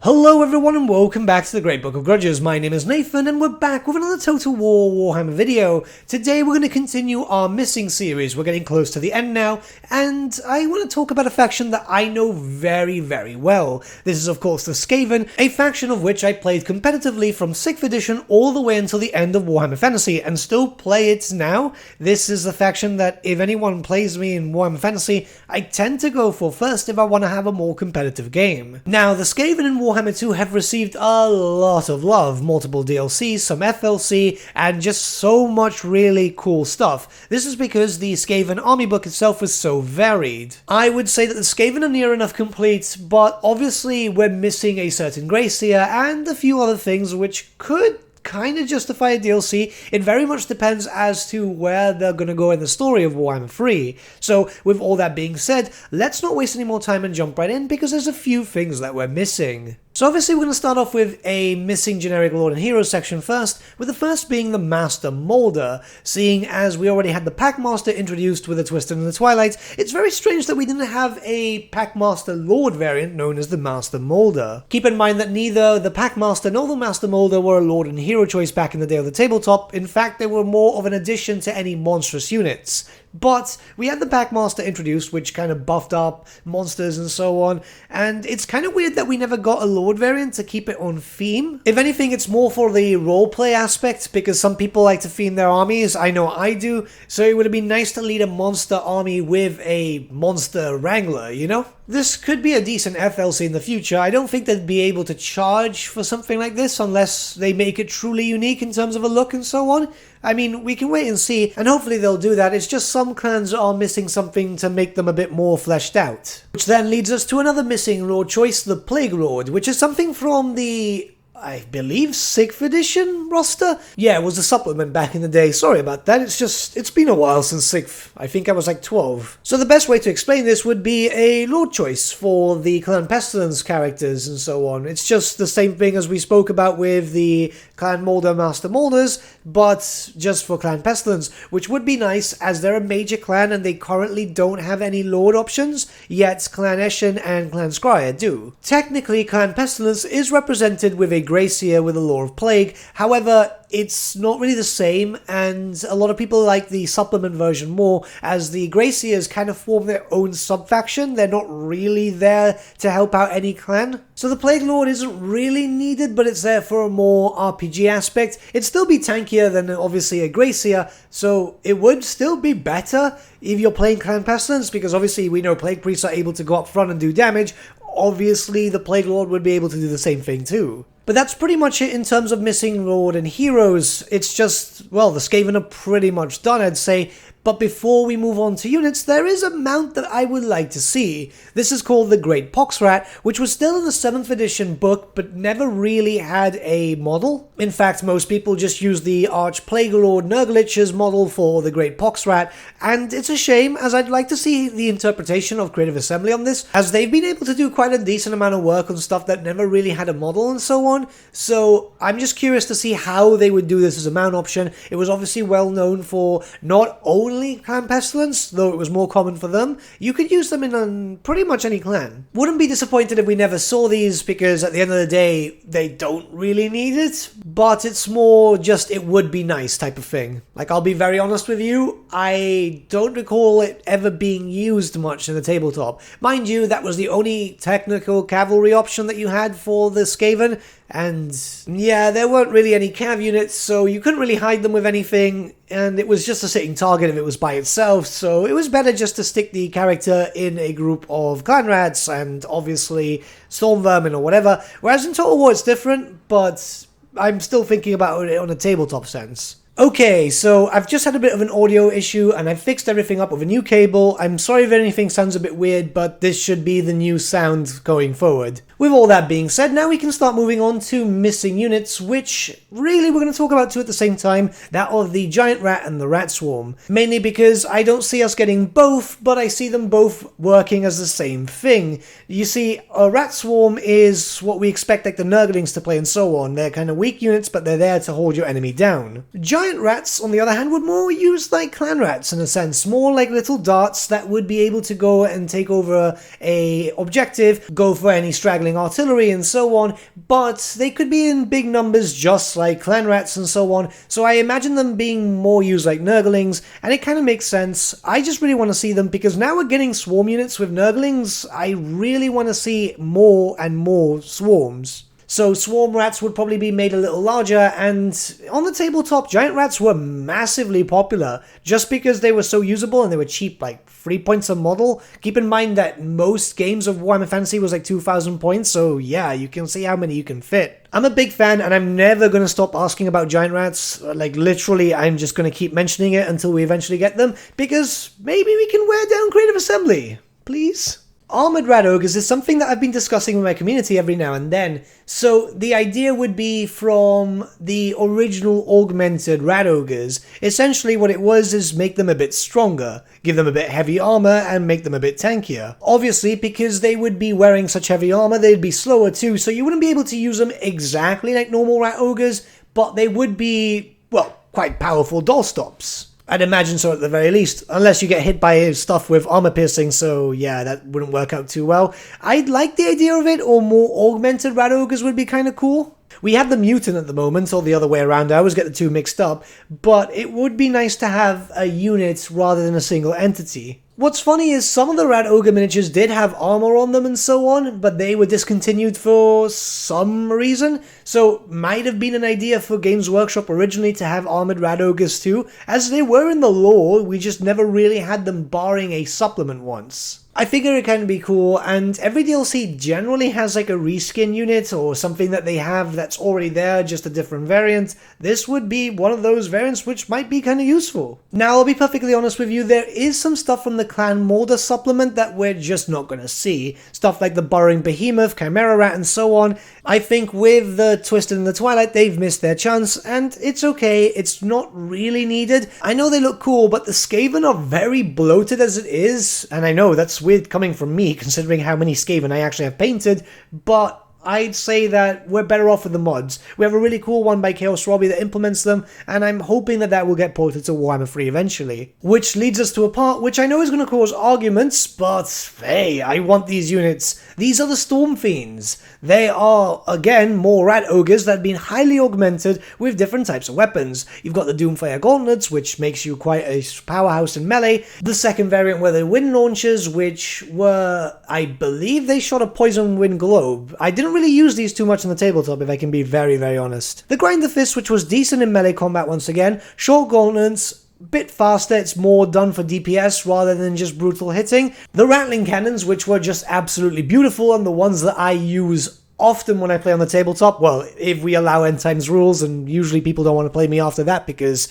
Hello everyone and welcome back to the Great Book of Grudges. My name is Nathan and we're back with another Total War Warhammer video. Today we're going to continue our Missing series. We're getting close to the end now and I want to talk about a faction that I know very well. This is of course the Skaven, a faction of which I played competitively from 6th edition all the way until the end of Warhammer Fantasy and still play it now. This is the faction that if anyone plays me in Warhammer Fantasy, I tend to go for first if I want to have a more competitive game. Now the Skaven in Warhammer 2 have received a lot of love, multiple DLCs, some FLC, and just so much really cool stuff. This is because the Skaven army book itself was so varied. I would say that the Skaven are near enough complete, but obviously we're missing a certain Gracia and a few other things which could kind of justify a DLC. It very much depends as to where they're going to go in the story of Warhammer 3. So with all that being said, let's not waste any more time and jump right in because there's a few things that we're missing. So obviously we're going to start off with a missing generic Lord and Hero section first, with the first being the Master Molder. Seeing as we already had the Packmaster introduced with a Twisted in the Twilight, it's very strange that we didn't have a Packmaster Lord variant known as the Master Molder. Keep in mind that neither the Packmaster nor the Master Molder were a Lord and Hero choice back in the day of the tabletop. In fact, they were more of an addition to any monstrous units. But we had the Packmaster introduced, which kind of buffed up monsters and so on, and it's kind of weird that we never got a Lord variant to keep it on theme. If anything, it's more for the roleplay aspect, because some people like to theme their armies, I know I do, so it would have been nice to lead a monster army with a monster wrangler, you know? This could be a decent FLC in the future. I don't think they'd be able to charge for something like this unless they make it truly unique in terms of a look and so on. I mean, we can wait and see, and hopefully they'll do that. It's just some clans are missing something to make them a bit more fleshed out. Which then leads us to another missing Lord choice, the Plague Lord, which is something from the, I believe, 6th edition roster? Yeah, it was a supplement back in the day. Sorry about that. It's been a while since 6th. I think I was like 12. So the best way to explain this would be a Lord choice for the Clan Pestilence characters and so on. It's just the same thing as we spoke about with the Clan Molder Master Molders, but just for Clan Pestilence, which would be nice as they're a major clan and they currently don't have any Lord options, yet Clan Eshin and Clan Scryer do. Technically, Clan Pestilence is represented with a Gracia with a Lore of Plague, however, it's not really the same, and a lot of people like the supplement version more, as the Gracias kind of form their own sub-faction. They're not really there to help out any clan. So the Plague Lord isn't really needed, but it's there for a more RPG aspect. It'd still be tankier than obviously a Gracia, so it would still be better if you're playing Clan Pestilence, because obviously we know Plague Priests are able to go up front and do damage. Obviously the Plague Lord would be able to do the same thing too. But that's pretty much it in terms of missing Lord and Heroes. It's just, well, the Skaven are pretty much done, I'd say. But before we move on to units, there is a mount that I would like to see. This is called the Great Pox Rat, which was still in the 7th edition book, but never really had a model. In fact, most people just use the Arch Plague Lord Nurglich's model for the Great Pox Rat, and it's a shame, as I'd like to see the interpretation of Creative Assembly on this, as they've been able to do quite a decent amount of work on stuff that never really had a model and so on. So I'm just curious to see how they would do this as a mount option. It was obviously well known for not only Clan Pestilence, though it was more common for them. You could use them in pretty much any clan. Wouldn't be disappointed if we never saw these, because at the end of the day, they don't really need it, but it's more just it would be nice type of thing. Like, I'll be very honest with you, I don't recall it ever being used much in the tabletop. Mind you, that was the only technical cavalry option that you had for the Skaven, and yeah, there weren't really any cav units, so you couldn't really hide them with anything, and it was just a sitting target if it was by itself, so it was better just to stick the character in a group of clan rats and obviously storm vermin or whatever, whereas in Total War it's different, but I'm still thinking about it on a tabletop sense. Okay, so I've just had a bit of an audio issue and I've fixed everything up with a new cable. I'm sorry if anything sounds a bit weird, but this should be the new sound going forward. With all that being said, now we can start moving on to missing units, which really we're going to talk about two at the same time, that of the Giant Rat and the Rat Swarm. Mainly because I don't see us getting both, but I see them both working as the same thing. You see, a Rat Swarm is what we expect like the Nurglings to play and so on. They're kind of weak units, but they're there to hold your enemy down. Giant giant rats, on the other hand, would more use like clan rats in a sense, more like little darts that would be able to go and take over a objective, go for any straggling artillery and so on, but they could be in big numbers just like clan rats and so on, so I imagine them being more used like Nurglings, and it kind of makes sense. I just really want to see them because now we're getting swarm units with Nurglings. I really want to see more and more swarms. So swarm rats would probably be made a little larger, and on the tabletop, giant rats were massively popular just because they were so usable and they were cheap, like 3 points a model. Keep in mind that most games of Warhammer Fantasy was like 2,000 points, so yeah, you can see how many you can fit. I'm a big fan, and I'm never going to stop asking about giant rats. Like, literally, I'm just going to keep mentioning it until we eventually get them, because maybe we can wear down Creative Assembly. Please? Armored Rat Ogres is something that I've been discussing with my community every now and then. So the idea would be from the original augmented Rat Ogres. Essentially what it was is make them a bit stronger, give them a bit heavy armor, and make them a bit tankier. Obviously, because they would be wearing such heavy armor, they'd be slower too, so you wouldn't be able to use them exactly like normal Rat Ogres, but they would be, well, quite powerful doll stops. I'd imagine so at the very least, unless you get hit by stuff with armor piercing, so yeah, that wouldn't work out too well. I'd like the idea of it, or more augmented Rat Ogres would be kind of cool. We have the mutant at the moment, or the other way around, I always get the two mixed up, but it would be nice to have a unit rather than a single entity. What's funny is some of the Rat Ogre miniatures did have armor on them and so on, but they were discontinued for some reason, so might have been an idea for Games Workshop originally to have armored Rat Ogres too, as they were in the lore, we just never really had them barring a supplement once. I figure it can be cool, and every DLC generally has like a reskin unit or something that they have that's already there, just a different variant. This would be one of those variants which might be kind of useful. Now, I'll be perfectly honest with you, there is some stuff from the Clan Molder supplement that we're just not going to see. Stuff like the Burrowing Behemoth, Chimera Rat, and so on. I think with the Twisted and the Twilight, they've missed their chance, and it's okay, it's not really needed. I know they look cool, but the Skaven are very bloated as it is, and I know that's weird coming from me, considering how many Skaven I actually have painted, but I'd say that we're better off with the mods. We have a really cool one by Chaos Robbie that implements them, and I'm hoping that that will get ported to Warhammer 3 eventually. Which leads us to a part which I know is going to cause arguments, but hey, I want these units. These are the Storm Fiends. They are, again, more Rat Ogres that have been highly augmented with different types of weapons. You've got the Doomfire Gauntlets, which makes you quite a powerhouse in melee. The second variant were the Wind Launchers, which were, I believe they shot a Poison Wind Globe. I didn't really use these too much on the tabletop, if I can be very, very honest. The Grinder Fist, which was decent in melee combat once again. Short Gauntlets, bit faster, it's more done for DPS rather than just brutal hitting. The Rattling Cannons, which were just absolutely beautiful, and the ones that I use often when I play on the tabletop. Well, if we allow end times rules, and usually people don't want to play me after that because,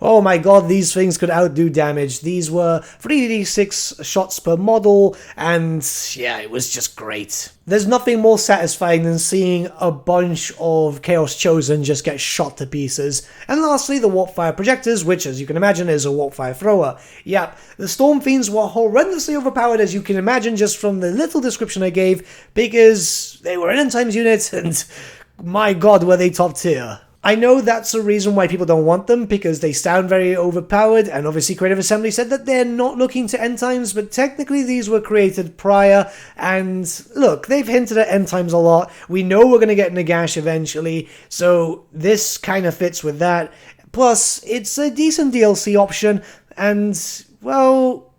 oh my god, these things could outdo damage. These were 3d6 shots per model, and yeah, it was just great. There's nothing more satisfying than seeing a bunch of Chaos Chosen just get shot to pieces. And lastly, the Warpfire Projectors, which, as you can imagine, is a Warpfire Thrower. Yep, the Storm Fiends were horrendously overpowered, as you can imagine, just from the little description I gave, because they were an end times unit, and my god, were they top tier. I know that's a reason why people don't want them, because they sound very overpowered, and obviously Creative Assembly said that they're not looking to end times, but technically these were created prior, and look, they've hinted at end times a lot. We know we're going to get Nagash eventually, so this kind of fits with that. Plus, it's a decent DLC option, and, well,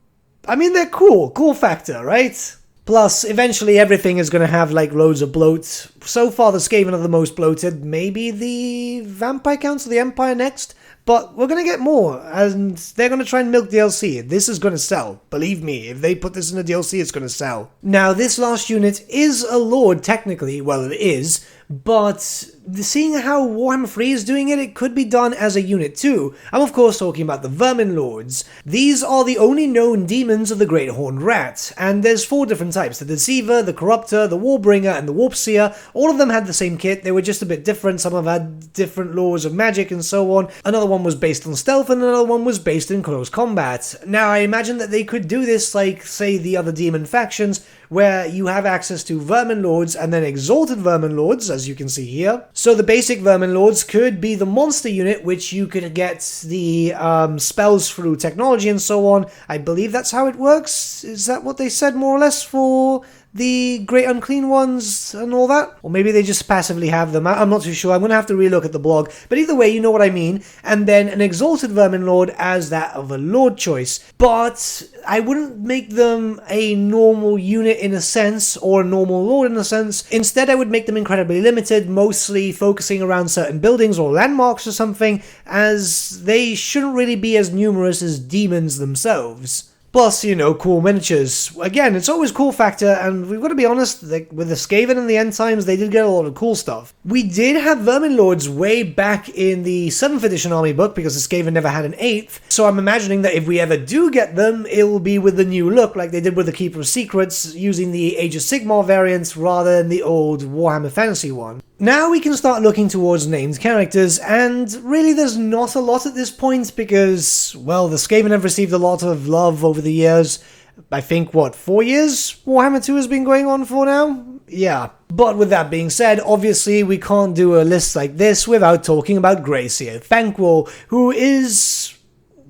I mean, they're cool. Cool factor, right? Plus, eventually everything is going to have, like, loads of bloat. So far, the Skaven are the most bloated. Maybe the Vampire Council, the Empire next. But we're going to get more, and they're going to try and milk DLC. This is going to sell. Believe me, if they put this in a DLC, it's going to sell. Now, this last unit is a Lord, technically. Well, it is. But seeing how Warhammer 3 is doing it, it could be done as a unit too. I'm of course talking about the Vermin Lords. These are the only known demons of the Great Horned Rat, and there's 4 different types: the Deceiver, the Corruptor, the Warbringer, and the Warpseer. All of them had the same kit, they were just a bit different. Some of them had different laws of magic and so on. Another one was based on stealth, and another one was based in close combat. Now, I imagine that they could do this like, say, the other demon factions, where you have access to Vermin Lords and then Exalted Vermin Lords, as you can see here. So the basic Vermin Lords could be the monster unit, which you could get the spells through technology and so on. I believe that's how it works. Is that what they said more or less for the Great Unclean Ones and all that? Or maybe they just passively have them. I'm not too sure. I'm going to have to relook at the blog. But either way, you know what I mean. And then an Exalted Vermin Lord as that of a Lord choice. But I wouldn't make them a normal unit in a sense, or a normal Lord in a sense. Instead, I would make them incredibly limited, mostly focusing around certain buildings or landmarks or something, as they shouldn't really be as numerous as demons themselves. Plus, you know, cool miniatures. Again, it's always cool factor, and we've got to be honest, with the Skaven and the End Times, they did get a lot of cool stuff. We did have Vermin Lords way back in the 7th edition army book, because the Skaven never had an 8th, so I'm imagining that if we ever do get them, it will be with the new look, like they did with the Keeper of Secrets, using the Age of Sigmar variant rather than the old Warhammer Fantasy one. Now we can start looking towards named characters, and really there's not a lot at this point because, well, the Skaven have received a lot of love over the years. I think, what, 4 years Warhammer 2 has been going on for now? Yeah. But with that being said, obviously we can't do a list like this without talking about Gracia Thankwall, who is,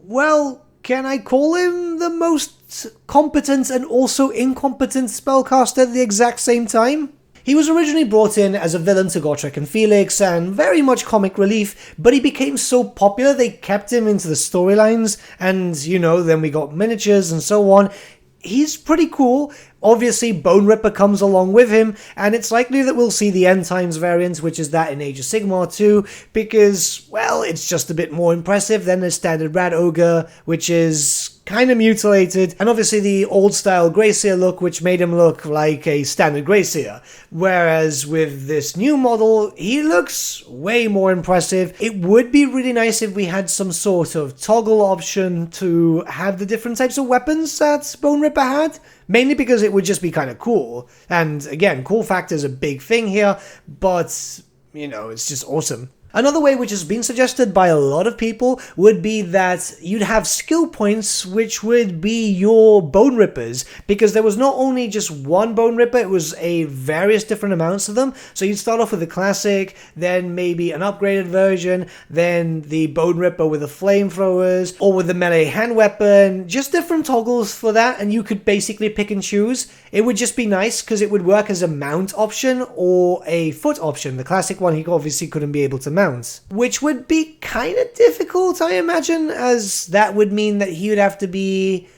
well, can I call him the most competent and also incompetent spellcaster at the exact same time? He was originally brought in as a villain to Gotrek and Felix, and very much comic relief, but he became so popular they kept him into the storylines, and, you know, then we got miniatures and so on. He's pretty cool. Obviously, Bone Ripper comes along with him, and it's likely that we'll see the End Times variant, which is that in Age of Sigmar 2, because, well, it's just a bit more impressive than the standard Rat Ogre, which is kind of mutilated, and obviously the old-style Gracia look, which made him look like a standard Gracia. Whereas with this new model, he looks way more impressive. It would be really nice if we had some sort of toggle option to have the different types of weapons that Bone Ripper had. Mainly because it would just be kind of cool. And again, cool factor is a big thing here, but, you know, it's just awesome. Another way which has been suggested by a lot of people would be that you'd have skill points which would be your Bone Rippers, because there was not only just one Bone Ripper, it was a various different amounts of them. So you'd start off with the classic, then maybe an upgraded version, then the Bone Ripper with the flamethrowers, or with the melee hand weapon, just different toggles for that, and you could basically pick and choose. It would just be nice because it would work as a mount option or a foot option. The classic one he obviously couldn't be able to mount, which would be kind of difficult, I imagine, as that would mean that he would have to be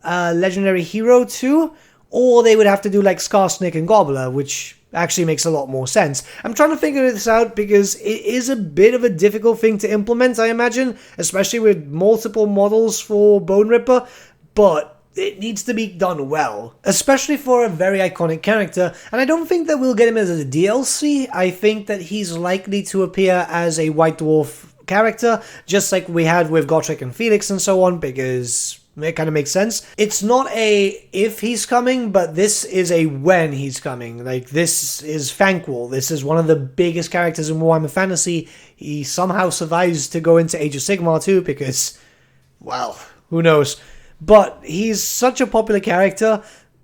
a legendary hero too, or they would have to do like Skarsnik and Gobbler, which actually makes a lot more sense. I'm trying to figure this out because it is a bit of a difficult thing to implement, I imagine, especially with multiple models for Bone Ripper, but it needs to be done well, especially for a very iconic character, and I don't think that we'll get him as a DLC. I think that he's likely to appear as a White Dwarf character, just like we had with Gotrek and Felix and so on, because it kind of makes sense. It's not a if he's coming, but this is a when he's coming. Like, this is Thankwall. This is one of the biggest characters in Warhammer Fantasy. He somehow survives to go into Age of Sigmar too, because, well, who knows. But he's such a popular character,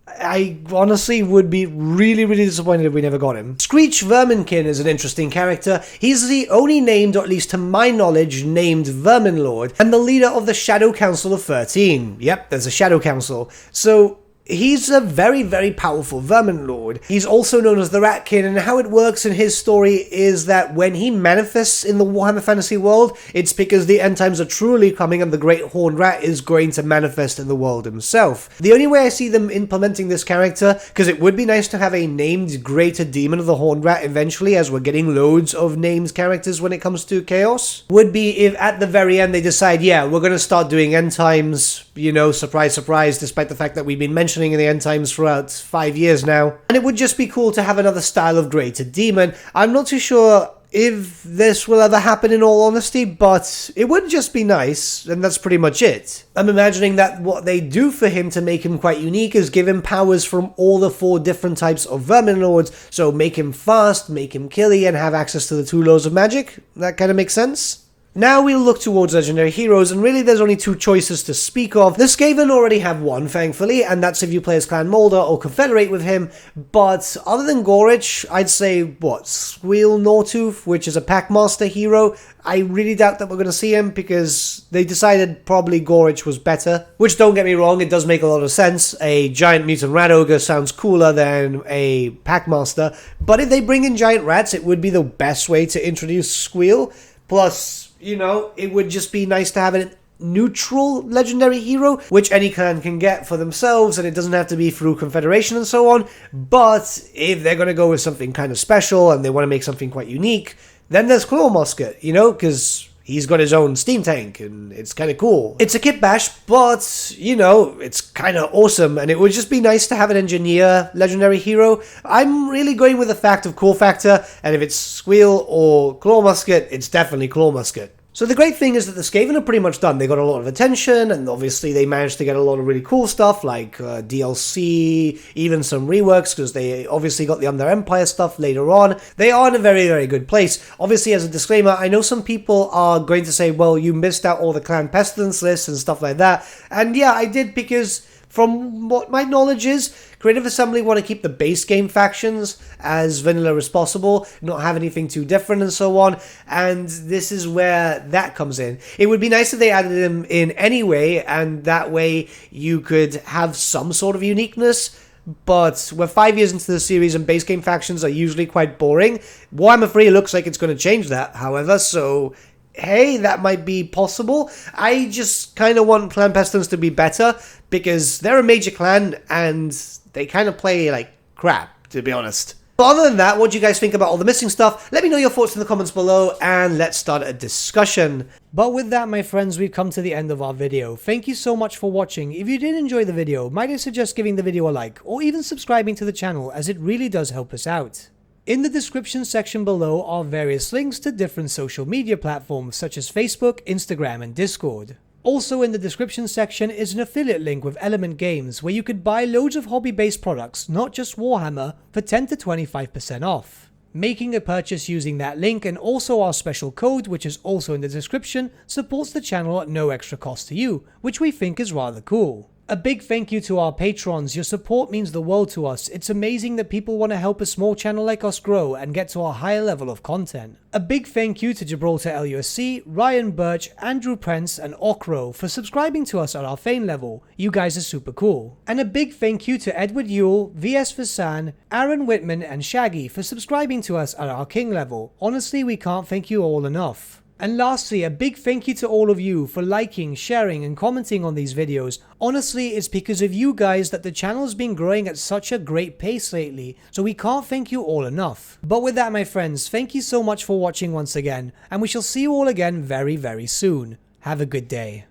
I honestly would be really, really disappointed if we never got him. Screech Verminkin is an interesting character. He's the only named, or at least to my knowledge, named Vermin Lord, and the leader of the Shadow Council of 13. Yep, there's a Shadow Council. So he's a very, very powerful Vermin Lord. He's also known as the Ratkin, and how it works in his story is that when he manifests in the Warhammer Fantasy world, it's because the End Times are truly coming and the Great Horned Rat is going to manifest in the world himself. The only way I see them implementing this character, because it would be nice to have a named Greater Demon of the Horned Rat eventually, as we're getting loads of named characters when it comes to Chaos, would be if at the very end they decide, yeah, we're going to start doing End Times, you know, surprise, surprise, despite the fact that we've been mentioning in the End Times throughout 5 years now. And it would just be cool to have another style of Greater Demon. I'm not too sure if this will ever happen in all honesty, but it would just be nice, and that's pretty much it. I'm imagining that what they do for him to make him quite unique is give him powers from all the 4 different types of Vermin Lords, so make him fast, make him killy, and have access to the 2 laws of magic. That kind of makes sense. Now we'll look towards legendary heroes, and really there's only two choices to speak of. The Skaven already have one, thankfully, and that's if you play as Clan Moulder or confederate with him, but other than Gorich, I'd say, what, Squeal Nortooth, which is a Packmaster hero. I really doubt that we're going to see him, because they decided probably Gorich was better, which, don't get me wrong, it does make a lot of sense. A giant mutant rat ogre sounds cooler than a Packmaster, but if they bring in giant rats, it would be the best way to introduce Squeal. Plus, you know, it would just be nice to have a neutral legendary hero, which any clan can get for themselves, and it doesn't have to be through confederation and so on. But if they're going to go with something kind of special and they want to make something quite unique, then there's Claw Musket, you know, because he's got his own steam tank, and it's kind of cool. It's a kit bash, but, you know, it's kind of awesome, and it would just be nice to have an engineer legendary hero. I'm really going with the fact of cool factor, and if it's Squeal or Claw Musket, it's definitely Claw Musket. So the great thing is that the Skaven are pretty much done. They got a lot of attention, and obviously they managed to get a lot of really cool stuff, like DLC, even some reworks, because they obviously got the Under Empire stuff later on. They are in a very, very good place. Obviously, as a disclaimer, I know some people are going to say, well, you missed out all the Clan Pestilence lists and stuff like that. And yeah, I did, because from what my knowledge is, Creative Assembly want to keep the base game factions as vanilla as possible, not have anything too different and so on, and this is where that comes in. It would be nice if they added them in anyway, and that way you could have some sort of uniqueness, but we're 5 years into the series and base game factions are usually quite boring. Warhammer 3 looks like it's going to change that, however, so hey, that might be possible. I just kind of want Clan Pestilence to be better, because they're a major clan, and they kind of play like crap, to be honest. But other than that, what do you guys think about all the missing stuff? Let me know your thoughts in the comments below, and let's start a discussion. But with that, my friends, we've come to the end of our video. Thank you so much for watching. If you did enjoy the video, might I suggest giving the video a like, or even subscribing to the channel, as it really does help us out. In the description section below are various links to different social media platforms such as Facebook, Instagram, and Discord. Also in the description section is an affiliate link with Element Games where you could buy loads of hobby-based products, not just Warhammer, for 10 to 25% off. Making a purchase using that link and also our special code, which is also in the description, supports the channel at no extra cost to you, which we think is rather cool. A big thank you to our patrons. Your support means the world to us. It's amazing that people want to help a small channel like us grow and get to a higher level of content. A big thank you to Gibraltar LUSC, Ryan Bertsche, Andrew Prince, and Okro for subscribing to us at our Fane level. You guys are super cool. And a big thank you to Edward Yule, VS Vasan, Aaron Whitman, and Shaggy for subscribing to us at our King level. Honestly, we can't thank you all enough. And lastly, a big thank you to all of you for liking, sharing, and commenting on these videos. Honestly, it's because of you guys that the channel's been growing at such a great pace lately, so we can't thank you all enough. But with that, my friends, thank you so much for watching once again, and we shall see you all again very, very soon. Have a good day.